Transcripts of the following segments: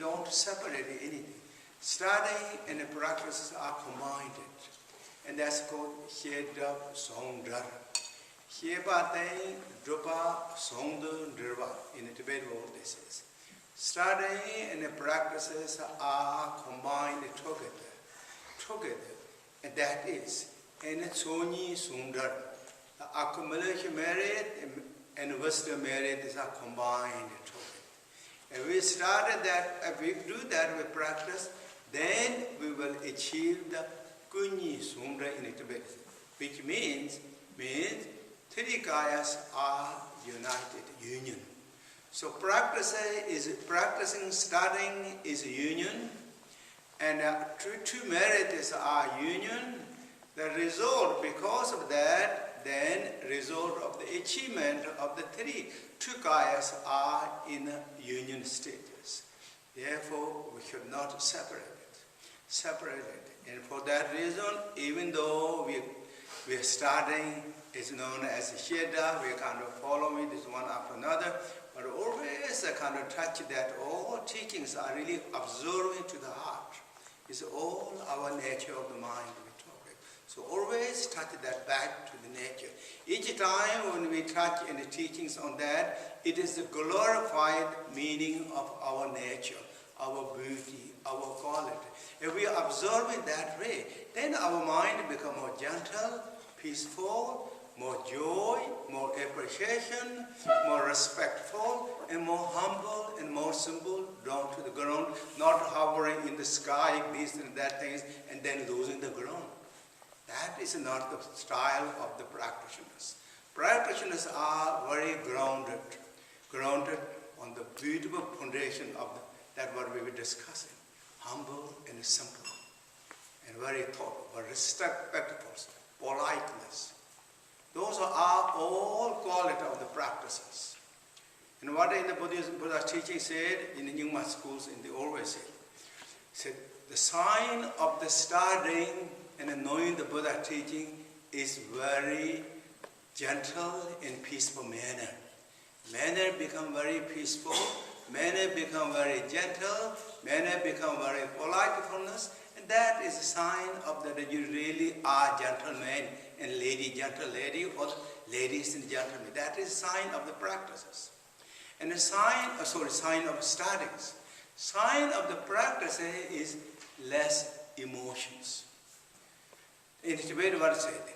don't separate anything. Studying and the practices are combined. And that's called Shedra Songdra. Sheba Teng Drupa Songdu Drva. In the Tibetan world, this is. Studying and the practices are combined together. And that is, and Soni Sundar. The accumulation merit and wisdom merit are combined together. If we started that, if we do that with practice, then we will achieve the Kunyi Sundra in Tibet, which means three kayas are united, union. So practicing, studying is union, and two merits are union. The result, because of that, then result of the achievement of the two kayas are in a union status. Therefore, we should not separate it. And for that reason, even though we are starting, it's known as Shedra, we are kind of following this one after another, but always kind of touch that all teachings are really absorbing to the heart. It's all our nature of the mind we talk about. So always touch that back to the nature. Each time when we touch any teachings on that, it is the glorified meaning of our nature, our beauty, our quality. If we observe it that way, then our mind becomes more gentle, peaceful, more joy, more appreciation, more respectful, and more humble and more simple, down to the ground, not hovering in the sky, this and that things, and then losing the ground. That is not the style of the practitioners. Practitioners are very grounded on the beautiful foundation of that what we were discussing. Humble and simple, and very thoughtful, very respectful, politeness. Those are all qualities of the practices. And what in the Buddha's teaching said, in the Nyingma schools, in the always said, the sign of the studying and knowing the Buddha teaching is very gentle and peaceful manner. Manner become very peaceful, manner become very gentle, manner become very politefulness, and that is a sign of that you really are gentlemen and gentle lady, or ladies and gentlemen. That is a sign of the practices. And the sign of studies. Sign of the practice is less emotions. In Tibet, what is it?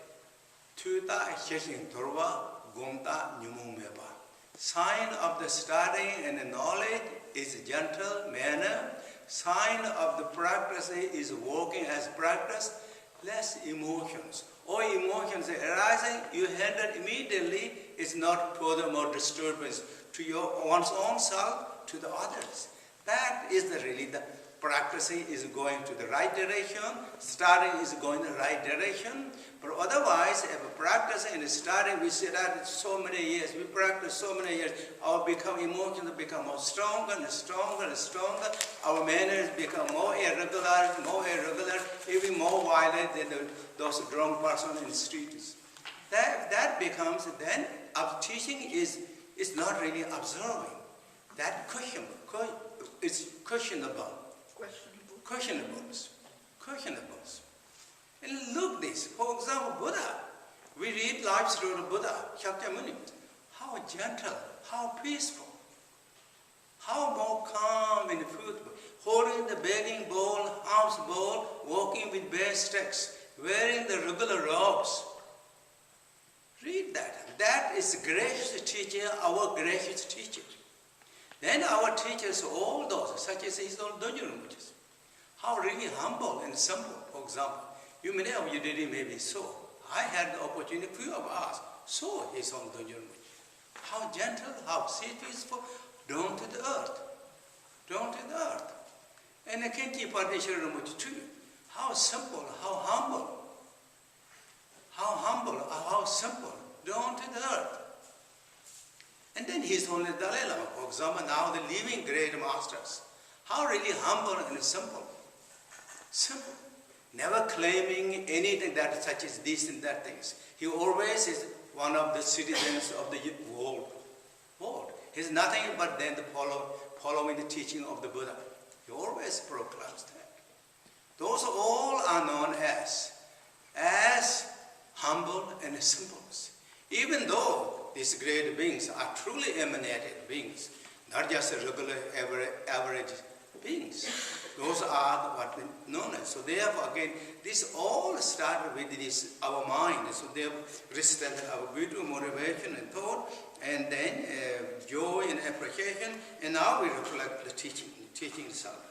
Tuta Shechen Torva Gomta Nyumumeba. Sign of the studying and the knowledge is gentle manner. Sign of the practice is working as practice, less emotions. All emotions arising, you handle immediately. It's not furthermore disturbance to one's own self, to the others. That is really the practicing is going to the right direction, studying is going the right direction. But otherwise, if practicing and studying, we sit at it so many years, we practice so many years, our emotions become more stronger and stronger and stronger. Our manners become more irregular, even more violent than those drunk person in the streets. That becomes then our teaching is not really observing. That is questionable. Questionables. And look this, for example, Buddha. We read life story of Buddha, Shakyamuni. How gentle, how peaceful, how more calm and fruitful. Holding the begging bowl, alms bowl, walking with bare sticks, wearing the regular robes. Read that. That is gracious teacher, our gracious teacher. Then our teachers, all those, such as his own Dongyal Rinpoche, how really humble and simple. For example, you many of you didn't maybe saw. I had the opportunity, few of us saw his own Dongyal Rinpoche. How gentle, how peaceful, down to the earth. And the Khenpo Tsewang Dongyal Rinpoche too. How simple, how humble, how simple, down to the earth. And then his only Dalai Lama, for example, now the living great masters. How really humble and simple. Simple. Never claiming anything that such as this and that things. He always is one of the citizens of the world. He's nothing but then following the teaching of the Buddha. He always proclaims that. Those all are known as humble and symbols. Even though these great beings are truly emanated beings, not just regular average beings. Those are what known as. So therefore, again, this all started with this our mind. So they rested our beautiful motivation and thought, and then joy and appreciation, and now we reflect the teaching itself.